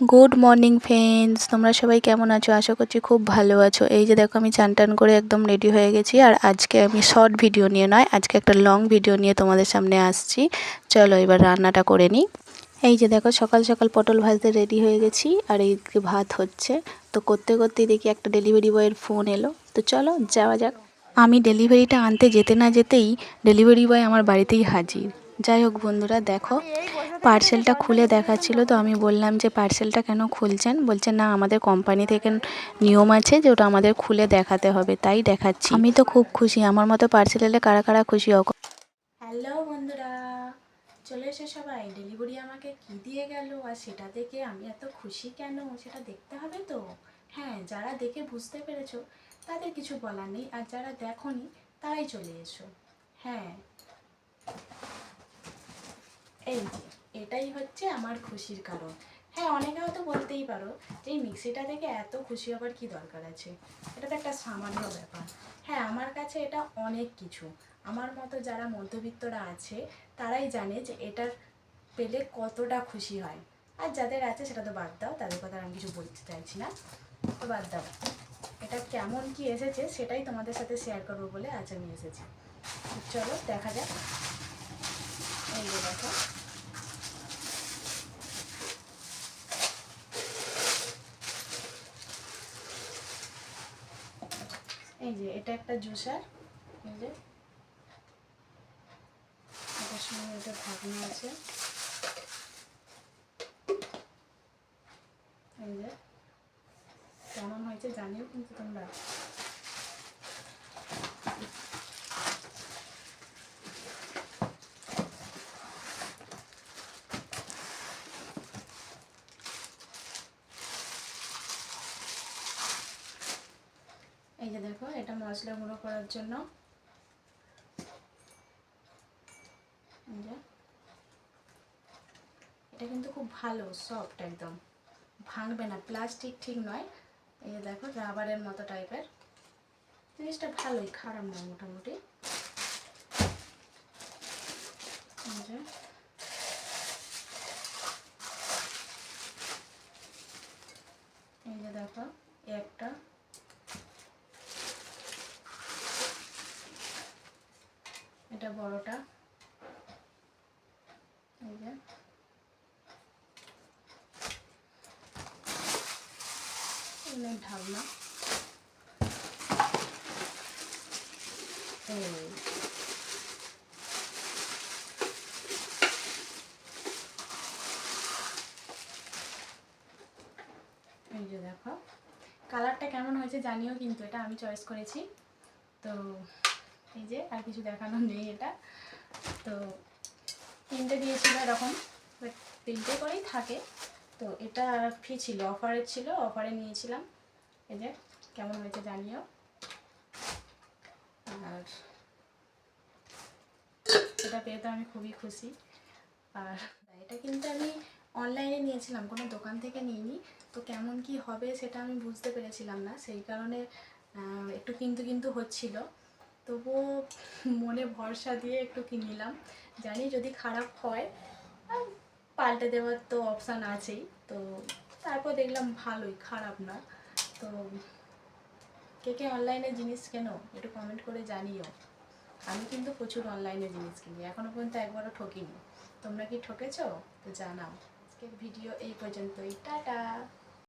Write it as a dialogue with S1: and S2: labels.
S1: Good morning friends, তোমরা সবাই কেমন আছো? আশা করছি খুব ভালো আছো। এই যে দেখো, আমি চান টান করে একদম রেডি হয়ে গেছি। আর আজকে আমি শর্ট ভিডিও নিয়ে নয়, আজকে একটা লং ভিডিও নিয়ে তোমাদের সামনে আসছি। চলো এবার রান্নাটা করে নিই। এই যে দেখো, সকাল সকাল পটল ভাজতে রেডি হয়ে গেছি। আর এইদিকে ভাত হচ্ছে। তো করতে করতেই দেখি একটা ডেলিভারি বয়ের ফোন এলো। তো চলো যাওয়া যাক। আমি ডেলিভারিটা আনতে যেতে না যেতেই ডেলিভারি বয় আমার বাড়িতেই হাজির। যাই হোক বন্ধুরা, দেখো পার্সেলটা খুলে দেখাচ্ছিল। তো আমি বললাম যে পার্সেলটা কেন খুলছেন? বলছে না, আমাদের কোম্পানি থেকে নিয়ম আছে যে ওটা আমাদের খুলে দেখাতে হবে, তাই দেখাচ্ছি। আমি তো খুব খুশি। আমার মতো পার্সেল এলে কারা কারা খুশি হোক। হ্যালো বন্ধুরা, চলে এসে সবাই। ডেলিভারি আমাকে কি দিয়ে গেল আর সেটা দেখে আমি এত খুশি কেন, সেটা দেখতে হবে তো। হ্যাঁ, যারা দেখে বুঝতে পেরেছো তাদের কিছু বলার নেই, আর যারা দেখোনি তারাই চলে এসো। হ্যাঁ, এই যে এটাই হচ্ছে আমার খুশির কারণ। হ্যাঁ, অনেকে হয়তো বলতেই পারো যে এই মিক্সিটা দেখে এত খুশি হবার কি দরকার আছে, এটা তো একটা সামান্য ব্যাপার। হ্যাঁ, আমার কাছে এটা অনেক কিছু। আমার মতো যারা মধ্যবিত্তরা আছে তারাই জানে যে এটার পেলে কতটা খুশি হয়। আর যাদের আছে সেটা তো বাদ দাও, তাদের কথা আমি কিছু বলতে চাইছি না, তো বাদ দাও। এটা কেমন কি এসেছে সেটাই তোমাদের সাথে শেয়ার করবো বলে আজ আমি এসেছি। চলো দেখা যাক। এই যে দেখো, এই যে এটা একটা জুসার। এই যে এটার সঙ্গে এটা ঢাকনা আছে। এই যে কেমন হয়েছে জানিও কিন্তু তোমরা। এই যে দেখো, এটা মশলা গুঁড়ো করার জন্য। এই যে এটা কিন্তু খুব ভালো, সফট একদম, ভাঙবে না, প্লাস্টিক ঠিক নয়। এই যে দেখো, রাবারের মতো টাইপের। জিনিসটা ভালোই, খারাপ নয় মোটামুটি। এই যে এই যে দেখো, একটা, এটা বড়টা। এই যে ঢাকনা। এই এই যে দেখো, কালারটা কেমন হয়েছে জানিও কিন্তু, এটা আমি চয়েস করেছি। তো এই যে আর কিছু দেখানো নেই। এটা তো তিনটে দিয়েছিল এরকম, তিনটে করেই থাকে। তো এটা ফ্রি ছিল, অফারে ছিল, অফারে নিয়েছিলাম। এই যে কেমন হয়েছে জানিও। আর এটা পেয়ে তো আমি খুবই খুশি। আর এটা কিন্তু আমি অনলাইনে নিয়েছিলাম, কোনো দোকান থেকে নিইনি। তো কেমন কি হবে সেটা আমি বুঝতে পেরেছিলাম না, সেই কারণে একটু কিন্তু কিন্তু হচ্ছিল। তবুও মনে ভরসা দিয়ে একটু কিনলাম। জানি যদি খারাপ হয় পাল্টে দেওয়ার তো অপশান আছেই। তো তারপর দেখলাম ভালোই, খারাপ না। তো কে কে অনলাইনে জিনিস কেনো একটু কমেন্ট করে জানিও। আমি কিন্তু প্রচুর অনলাইনে জিনিস কিনি, এখনও পর্যন্ত একবারও ঠকিনি। তোমরা কি ঠকেছো? তো জানাও। আজকের ভিডিও এই পর্যন্তই, টাটা।